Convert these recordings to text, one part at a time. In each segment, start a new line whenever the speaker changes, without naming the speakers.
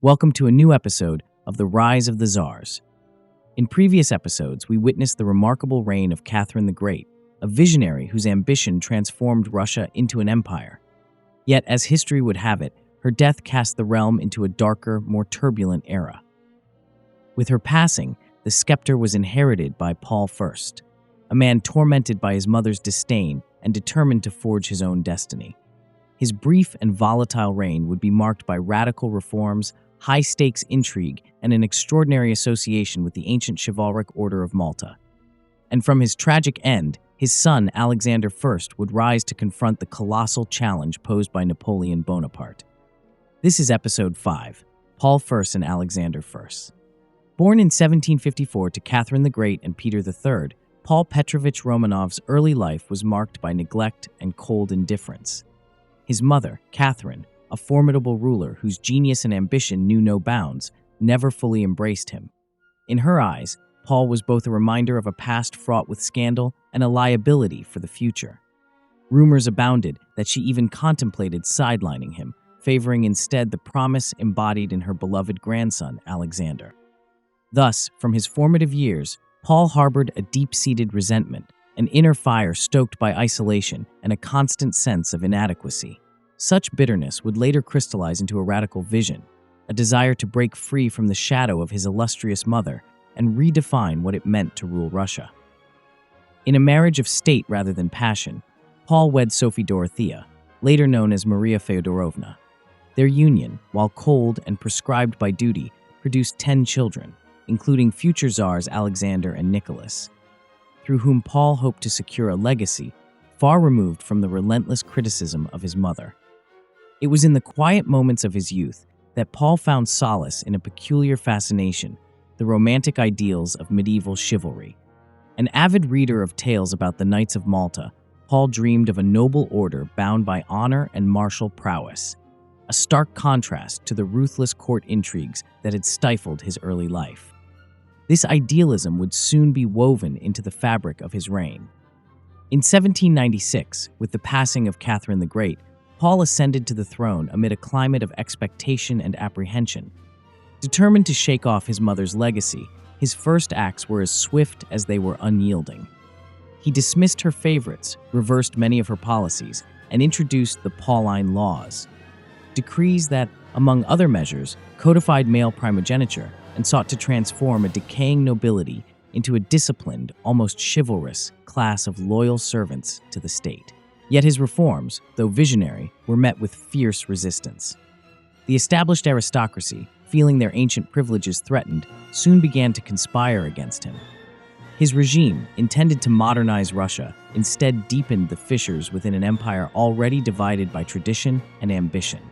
Welcome to a new episode of The Rise of the Tsars. In previous episodes, we witnessed the remarkable reign of Catherine the Great, a visionary whose ambition transformed Russia into an empire. Yet, as history would have it, her death cast the realm into a darker, more turbulent era. With her passing, the scepter was inherited by Paul I, a man tormented by his mother's disdain and determined to forge his own destiny. His brief and volatile reign would be marked by radical reforms, high-stakes intrigue, and an extraordinary association with the ancient chivalric Order of Malta. And from his tragic end, his son Alexander I would rise to confront the colossal challenge posed by Napoleon Bonaparte. This is Episode 5, Paul I and Alexander I. Born in 1754 to Catherine the Great and Peter III, Paul Petrovich Romanov's early life was marked by neglect and cold indifference. His mother, Catherine, a formidable ruler whose genius and ambition knew no bounds, never fully embraced him. In her eyes, Paul was both a reminder of a past fraught with scandal and a liability for the future. Rumors abounded that she even contemplated sidelining him, favoring instead the promise embodied in her beloved grandson, Alexander. Thus, from his formative years, Paul harbored a deep-seated resentment, an inner fire stoked by isolation and a constant sense of inadequacy. Such bitterness would later crystallize into a radical vision, a desire to break free from the shadow of his illustrious mother and redefine what it meant to rule Russia. In a marriage of state rather than passion, Paul wed Sophie Dorothea, later known as Maria Feodorovna. Their union, while cold and prescribed by duty, produced 10 children, including future Tsars Alexander and Nicholas, through whom Paul hoped to secure a legacy far removed from the relentless criticism of his mother. It was in the quiet moments of his youth that Paul found solace in a peculiar fascination, the romantic ideals of medieval chivalry. An avid reader of tales about the Knights of Malta, Paul dreamed of a noble order bound by honor and martial prowess, a stark contrast to the ruthless court intrigues that had stifled his early life. This idealism would soon be woven into the fabric of his reign. In 1796, with the passing of Catherine the Great, Paul ascended to the throne amid a climate of expectation and apprehension. Determined to shake off his mother's legacy, his first acts were as swift as they were unyielding. He dismissed her favorites, reversed many of her policies, and introduced the Pauline laws, decrees that, among other measures, codified male primogeniture and sought to transform a decaying nobility into a disciplined, almost chivalrous class of loyal servants to the state. Yet his reforms, though visionary, were met with fierce resistance. The established aristocracy, feeling their ancient privileges threatened, soon began to conspire against him. His regime, intended to modernize Russia, instead deepened the fissures within an empire already divided by tradition and ambition.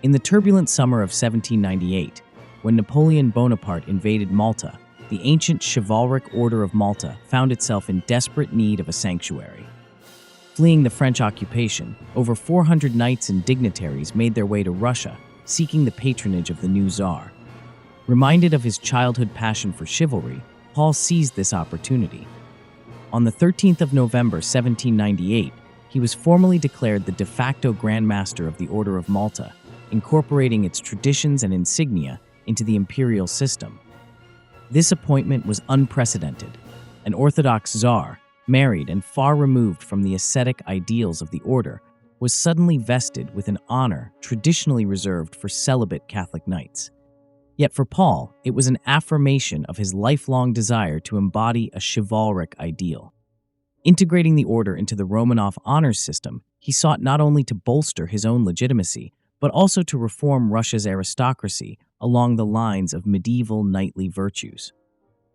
In the turbulent summer of 1798, when Napoleon Bonaparte invaded Malta, the ancient chivalric Order of Malta found itself in desperate need of a sanctuary. Fleeing the French occupation, over 400 knights and dignitaries made their way to Russia, seeking the patronage of the new Tsar. Reminded of his childhood passion for chivalry, Paul seized this opportunity. On the 13th of November 1798, he was formally declared the de facto Grand Master of the Order of Malta, incorporating its traditions and insignia into the imperial system. This appointment was unprecedented. An Orthodox Tsar, married and far removed from the ascetic ideals of the order, was suddenly vested with an honor traditionally reserved for celibate Catholic knights. Yet for Paul, it was an affirmation of his lifelong desire to embody a chivalric ideal. Integrating the order into the Romanov honors system, he sought not only to bolster his own legitimacy, but also to reform Russia's aristocracy along the lines of medieval knightly virtues.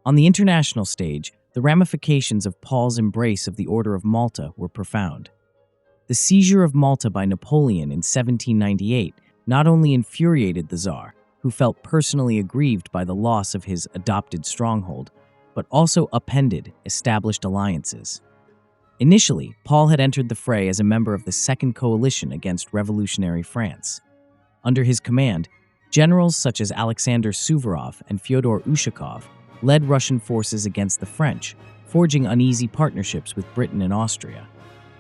On the international stage, the ramifications of Paul's embrace of the Order of Malta were profound. The seizure of Malta by Napoleon in 1798 not only infuriated the Tsar, who felt personally aggrieved by the loss of his adopted stronghold, but also upended established alliances. Initially, Paul had entered the fray as a member of the Second Coalition against revolutionary France. Under his command, generals such as Alexander Suvorov and Fyodor Ushakov led Russian forces against the French, forging uneasy partnerships with Britain and Austria.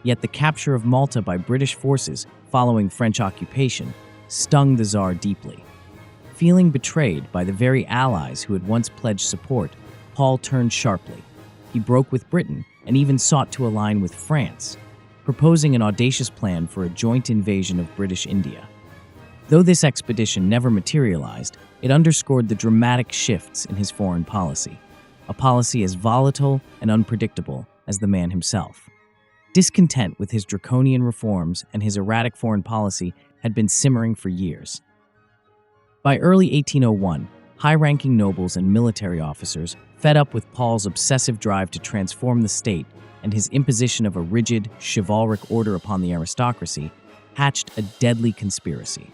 Yet the capture of Malta by British forces following French occupation stung the Tsar deeply. Feeling betrayed by the very allies who had once pledged support, Paul turned sharply. He broke with Britain and even sought to align with France, proposing an audacious plan for a joint invasion of British India. Though this expedition never materialized, it underscored the dramatic shifts in his foreign policy, a policy as volatile and unpredictable as the man himself. Discontent with his draconian reforms and his erratic foreign policy had been simmering for years. By early 1801, high-ranking nobles and military officers, fed up with Paul's obsessive drive to transform the state and his imposition of a rigid, chivalric order upon the aristocracy, hatched a deadly conspiracy.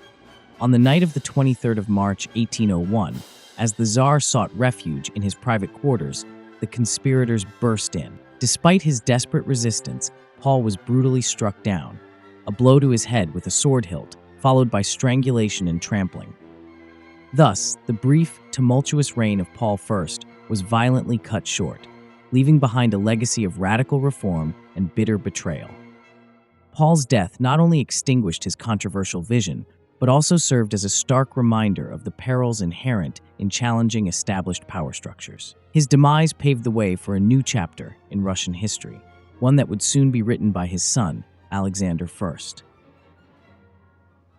On the night of the 23rd of March, 1801, as the Tsar sought refuge in his private quarters, the conspirators burst in. Despite his desperate resistance, Paul was brutally struck down, a blow to his head with a sword hilt, followed by strangulation and trampling. Thus, the brief, tumultuous reign of Paul I was violently cut short, leaving behind a legacy of radical reform and bitter betrayal. Paul's death not only extinguished his controversial vision, but also served as a stark reminder of the perils inherent in challenging established power structures. His demise paved the way for a new chapter in Russian history, one that would soon be written by his son, Alexander I.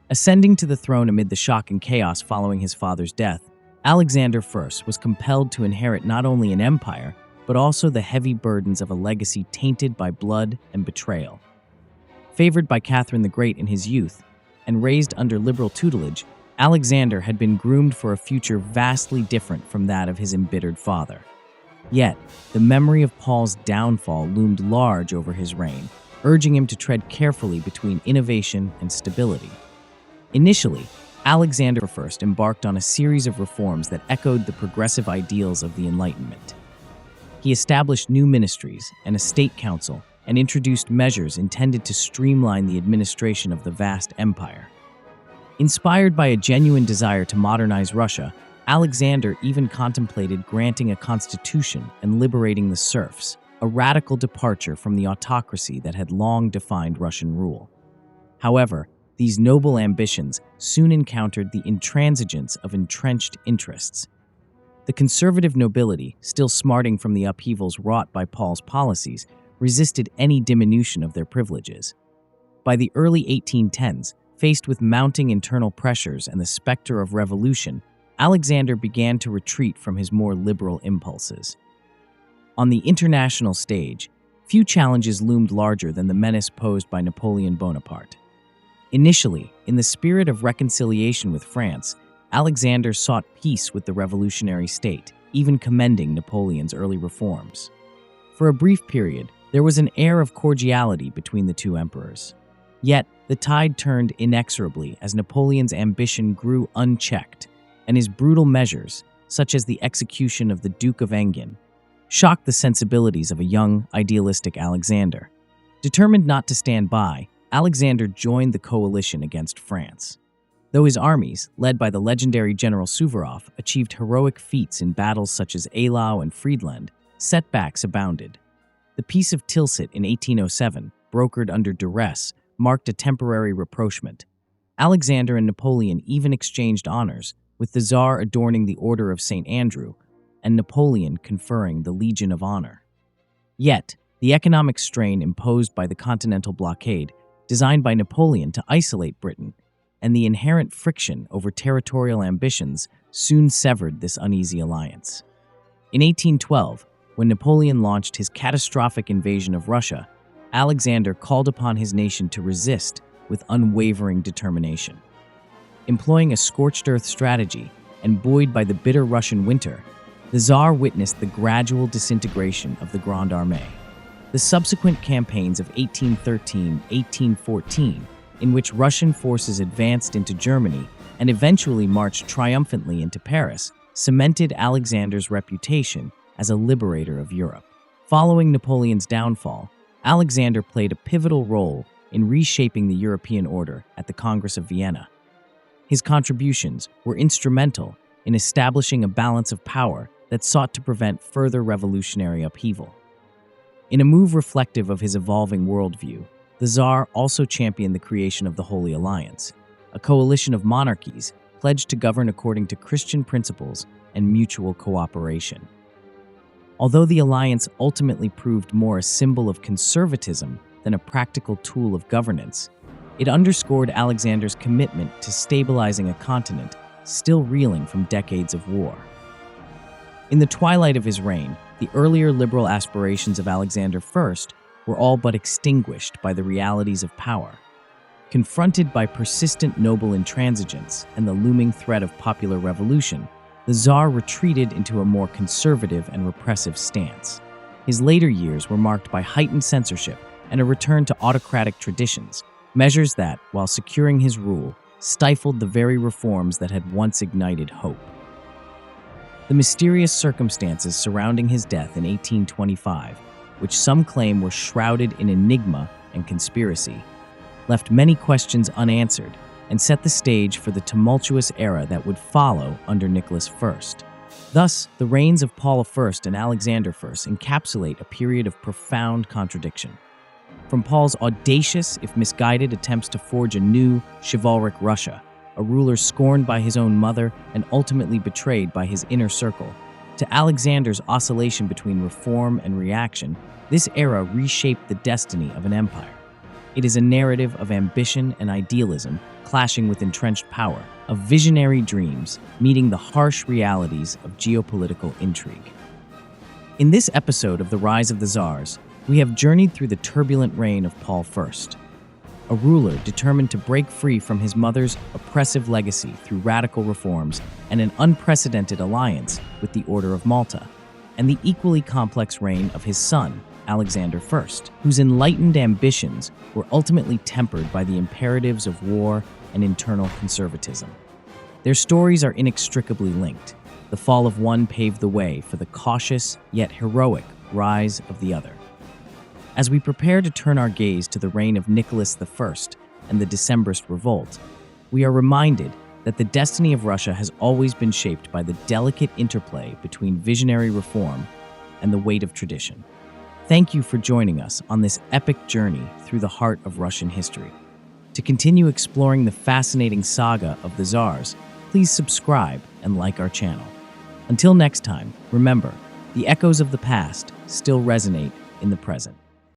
Ascending to the throne amid the shock and chaos following his father's death, Alexander I was compelled to inherit not only an empire, but also the heavy burdens of a legacy tainted by blood and betrayal. Favored by Catherine the Great in his youth, and raised under liberal tutelage, Alexander had been groomed for a future vastly different from that of his embittered father. Yet, the memory of Paul's downfall loomed large over his reign, urging him to tread carefully between innovation and stability. Initially, Alexander I embarked on a series of reforms that echoed the progressive ideals of the Enlightenment. He established new ministries and a state council and introduced measures intended to streamline the administration of the vast empire. Inspired by a genuine desire to modernize Russia, Alexander even contemplated granting a constitution and liberating the serfs, a radical departure from the autocracy that had long defined Russian rule. However, these noble ambitions soon encountered the intransigence of entrenched interests. The conservative nobility, still smarting from the upheavals wrought by Paul's policies, resisted any diminution of their privileges. By the early 1810s, faced with mounting internal pressures and the specter of revolution, Alexander began to retreat from his more liberal impulses. On the international stage, few challenges loomed larger than the menace posed by Napoleon Bonaparte. Initially, in the spirit of reconciliation with France, Alexander sought peace with the revolutionary state, even commending Napoleon's early reforms. For a brief period, there was an air of cordiality between the two emperors. Yet, the tide turned inexorably as Napoleon's ambition grew unchecked, and his brutal measures, such as the execution of the Duke of Enghien, shocked the sensibilities of a young, idealistic Alexander. Determined not to stand by, Alexander joined the coalition against France. Though his armies, led by the legendary General Suvorov, achieved heroic feats in battles such as Eylau and Friedland, setbacks abounded. The Peace of Tilsit in 1807, brokered under duress, marked a temporary rapprochement. Alexander and Napoleon even exchanged honors, with the Tsar adorning the Order of St. Andrew and Napoleon conferring the Legion of Honor. Yet, the economic strain imposed by the Continental Blockade, designed by Napoleon to isolate Britain, and the inherent friction over territorial ambitions soon severed this uneasy alliance. In 1812, when Napoleon launched his catastrophic invasion of Russia, Alexander called upon his nation to resist with unwavering determination. Employing a scorched-earth strategy and buoyed by the bitter Russian winter, the Tsar witnessed the gradual disintegration of the Grande Armée. The subsequent campaigns of 1813-1814, in which Russian forces advanced into Germany and eventually marched triumphantly into Paris, cemented Alexander's reputation as a liberator of Europe. Following Napoleon's downfall, Alexander played a pivotal role in reshaping the European order at the Congress of Vienna. His contributions were instrumental in establishing a balance of power that sought to prevent further revolutionary upheaval. In a move reflective of his evolving worldview, the Tsar also championed the creation of the Holy Alliance, a coalition of monarchies pledged to govern according to Christian principles and mutual cooperation. Although the alliance ultimately proved more a symbol of conservatism than a practical tool of governance, it underscored Alexander's commitment to stabilizing a continent still reeling from decades of war. In the twilight of his reign, the earlier liberal aspirations of Alexander I were all but extinguished by the realities of power. Confronted by persistent noble intransigence and the looming threat of popular revolution, the Tsar retreated into a more conservative and repressive stance. His later years were marked by heightened censorship and a return to autocratic traditions, measures that, while securing his rule, stifled the very reforms that had once ignited hope. The mysterious circumstances surrounding his death in 1825, which some claim were shrouded in enigma and conspiracy, left many questions unanswered and set the stage for the tumultuous era that would follow under Nicholas I. Thus, the reigns of Paul I and Alexander I encapsulate a period of profound contradiction. From Paul's audacious, if misguided, attempts to forge a new, chivalric Russia, a ruler scorned by his own mother and ultimately betrayed by his inner circle, to Alexander's oscillation between reform and reaction, this era reshaped the destiny of an empire. It is a narrative of ambition and idealism clashing with entrenched power, of visionary dreams meeting the harsh realities of geopolitical intrigue. In this episode of The Rise of the Tsars, we have journeyed through the turbulent reign of Paul I, a ruler determined to break free from his mother's oppressive legacy through radical reforms and an unprecedented alliance with the Order of Malta, and the equally complex reign of his son, Alexander I, whose enlightened ambitions were ultimately tempered by the imperatives of war and internal conservatism. Their stories are inextricably linked. The fall of one paved the way for the cautious yet heroic rise of the other. As we prepare to turn our gaze to the reign of Nicholas I and the Decembrist revolt, we are reminded that the destiny of Russia has always been shaped by the delicate interplay between visionary reform and the weight of tradition. Thank you for joining us on this epic journey through the heart of Russian history. To continue exploring the fascinating saga of the Tsars, please subscribe and like our channel. Until next time, remember, the echoes of the past still resonate in the present.